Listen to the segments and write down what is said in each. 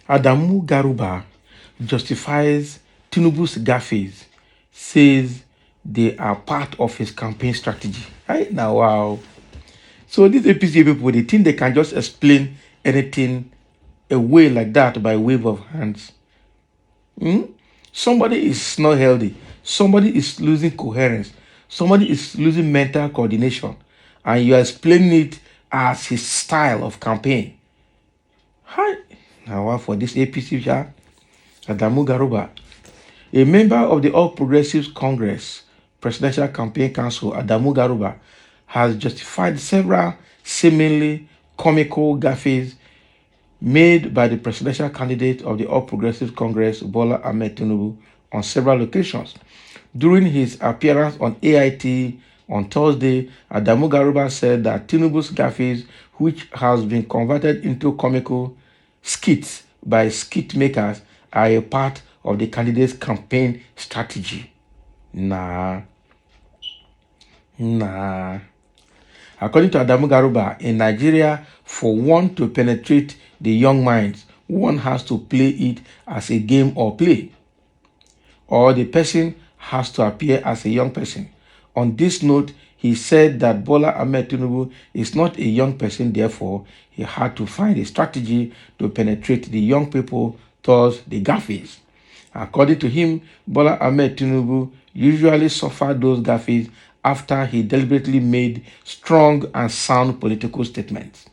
Adamu Garuba justifies Tinubu's Gaffes, says they are part of his campaign strategy. Right now, wow. So these APC people, they think they can just explain anything away like that by wave of hands. Somebody is not healthy. Somebody is losing coherence. Somebody is losing mental coordination. And you are explaining it as his style of campaign. Hi. Now, for this APC, Adamu Garuba, a member of the All Progressives Congress Presidential Campaign Council, Adamu Garuba, has justified several seemingly comical gaffes made by the presidential candidate of the All Progressives Congress, Bola Ahmed Tinubu, on several occasions. During his appearance on AIT on Thursday, Adamu Garuba said that Tinubu's gaffes, which has been converted into comical skits by skit makers, are a part of the candidate's campaign strategy. Nah. According to Adamu Garuba, in Nigeria, for one to penetrate the young minds, one has to play it as a game or play, or the person has to appear as a young person. On this note, he said that Bola Ahmed Tinubu is not a young person, therefore, he had to find a strategy to penetrate the young people towards the Gaffes. According to him, Bola Ahmed Tinubu usually suffered those Gaffes after he deliberately made strong and sound political statements.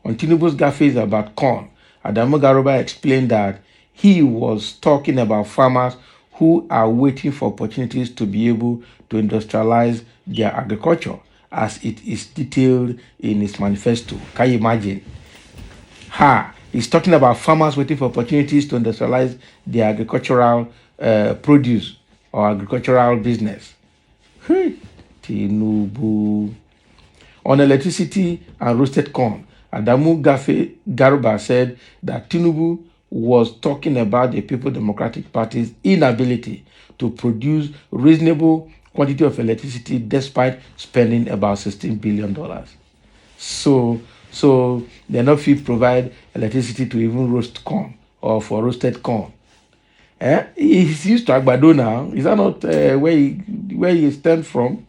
On Tinubu's Gaffes about corn, Adamu Garuba explained that he was talking about farmers who are waiting for opportunities to be able to industrialize their agriculture, as it is detailed in his manifesto. Can you imagine? He's talking about farmers waiting for opportunities to industrialize their agricultural produce or agricultural business. Tinubu. On electricity and roasted corn, Adamu Garuba said that Tinubu was talking about the People Democratic Party's inability to produce reasonable quantity of electricity despite spending about $16 billion. So they're not fit to provide electricity to even roast corn or for roasted corn. He's used to Agbado now. Is that not where he stands from?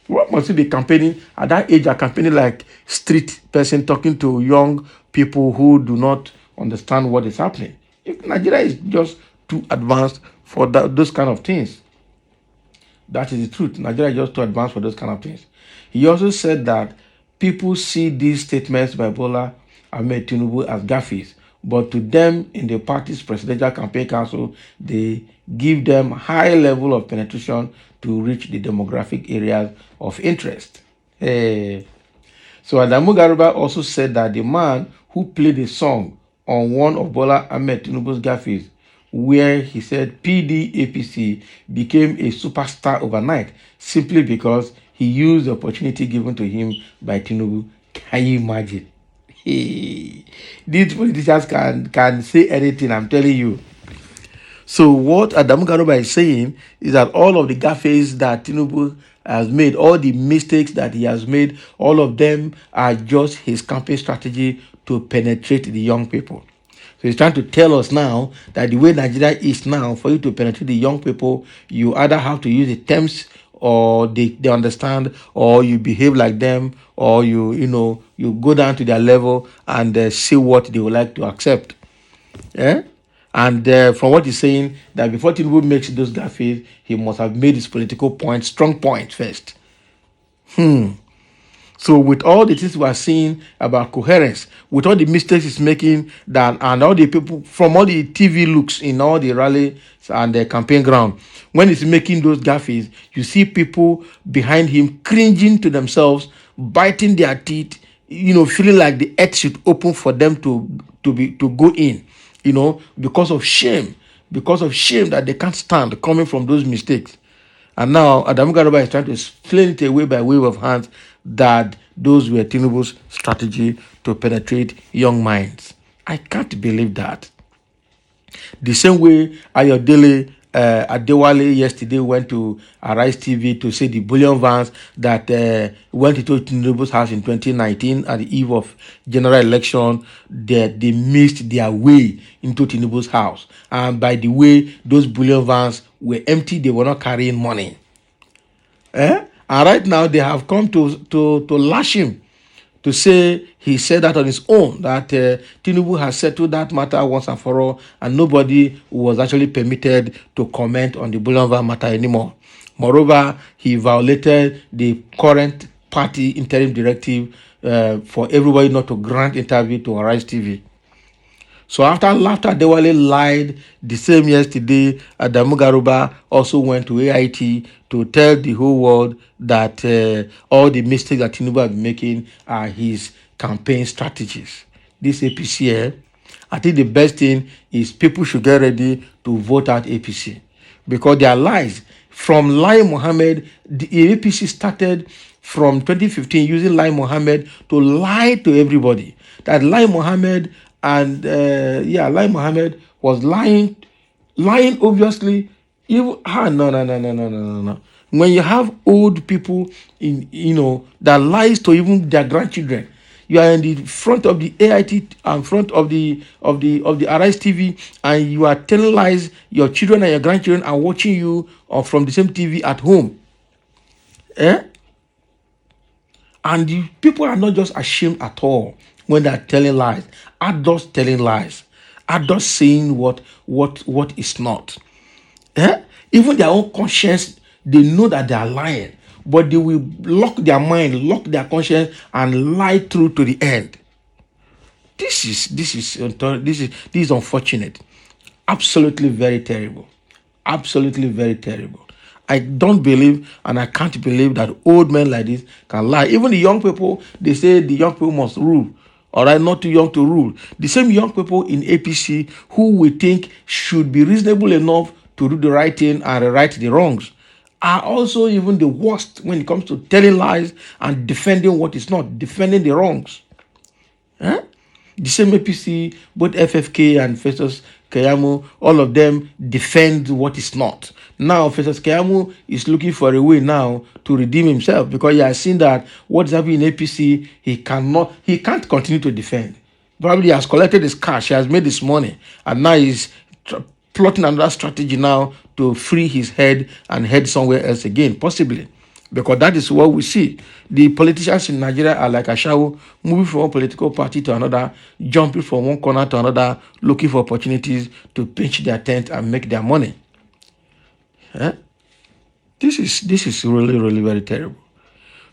What must he be campaigning at that age? Are campaigning like street person talking to young people who do not understand what is happening. If Nigeria is just too advanced for those kind of things. That is the truth. Nigeria is just too advanced for those kind of things. He also said that people see these statements by Bola Ahmed Tinubu as gaffes, but to them in the party's presidential campaign council, they give them high level of penetration to reach the demographic areas of interest. So Adamu Garuba also said that the man who played a song on one of Bola Ahmed Tinubu's gaffes, where he said PDAPC became a superstar overnight simply because he used the opportunity given to him by Tinubu. Can you imagine? These politicians can say anything, I'm telling you. So what Adamu Garuba is saying is that all of the gaffes that Tinubu has made, all the mistakes that he has made, all of them are just his campaign strategy to penetrate the young people. So he's trying to tell us now that the way Nigeria is now, for you to penetrate the young people, you either have to use the terms or they understand, or you behave like them, or you go down to their level and see what they would like to accept. And from what he's saying, that before Tinubu makes those gaffes, he must have made his political point, strong point first. So with all the things we are seeing about coherence, with all the mistakes he's making, and all the people from all the TV looks in all the rallies and the campaign ground, when he's making those gaffes, you see people behind him cringing to themselves, biting their teeth, feeling like the earth should open for them to go in, because of shame that they can't stand coming from those mistakes. And now Adamu Garuba is trying to explain it away by wave of hands that those were Tinubu's strategy to penetrate young minds. I can't believe that. The same way Ayodele Adewale yesterday went to Arise TV to say the bullion vans that went into Tinubu's house in 2019 at the eve of general election, they missed their way into Tinubu's house. And by the way, those bullion vans were empty, they were not carrying money. And right now they have come to lash him, to say he said that on his own, that Tinubu has settled that matter once and for all, and nobody was actually permitted to comment on the bullion van matter anymore. Moreover, he violated the current party interim directive for everybody not to grant interview to Arise TV. So after Dewale lied the same yesterday, Adamu Garuba also went to AIT to tell the whole world that all the mistakes that Tinubu have been making are his campaign strategies. This APC, I think the best thing is people should get ready to vote out APC, because their lies. From Lai Mohammed, the APC started from 2015 using Lai Mohammed to lie to everybody. That Lai Mohammed Lai Mohammed was lying obviously. Even no. When you have old people that lies to even their grandchildren, you are in the front of the AIT and front of the Arise TV, and you are telling lies. Your children and your grandchildren are watching you from the same TV at home. And the people are not just ashamed at all when they are telling lies. Adults telling lies. Adults saying what is not. Even their own conscience, they know that they are lying, but they will lock their mind, lock their conscience, and lie through to the end. This is unfortunate. Absolutely very terrible. Absolutely very terrible. I don't believe and I can't believe that old men like this can lie. Even the young people, they say the young people must rule. All right, not too young to rule. The same young people in APC who we think should be reasonable enough to do the right thing and right the wrongs are also even the worst when it comes to telling lies and defending what is not, defending the wrongs. The same APC, both FFK and Festus Keyamo, all of them defend what is not. Now, Festus Keyamo is looking for a way now to redeem himself, because he has seen that what is happening in APC, he can't continue to defend. Probably he has collected his cash, he has made his money, and now he's plotting another strategy now to free his head and head somewhere else again, possibly. Because that is what we see. The politicians in Nigeria are like Ashawo, moving from one political party to another, jumping from one corner to another, looking for opportunities to pitch their tent and make their money. This is really, really very terrible.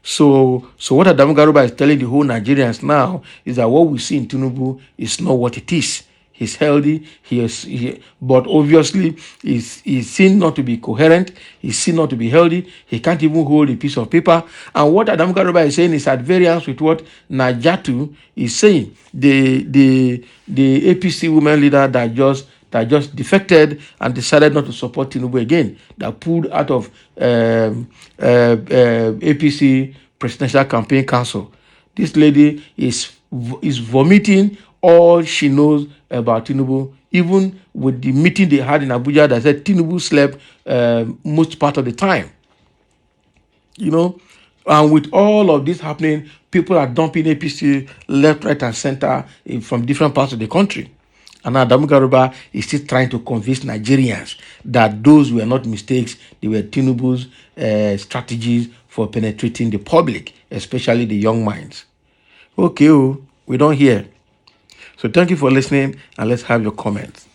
So what Adamu Garuba is telling the whole Nigerians now is that what we see in Tinubu is not what it is. He's healthy, but obviously he's seen not to be coherent, he's seen not to be healthy, he can't even hold a piece of paper. And what Adamu Garuba is saying is at variance with what Najatu is saying, the APC women leader that just defected and decided not to support Tinubu again, that pulled out of APC Presidential Campaign Council. This lady is vomiting all she knows about Tinubu, even with the meeting they had in Abuja that said Tinubu slept most part of the time. And with all of this happening, people are dumping APC left, right, and center from different parts of the country. And Adamu Garuba is still trying to convince Nigerians that those were not mistakes, they were Tinubu's strategies for penetrating the public, especially the young minds. Okay, we don't hear. So thank you for listening, and let's have your comments.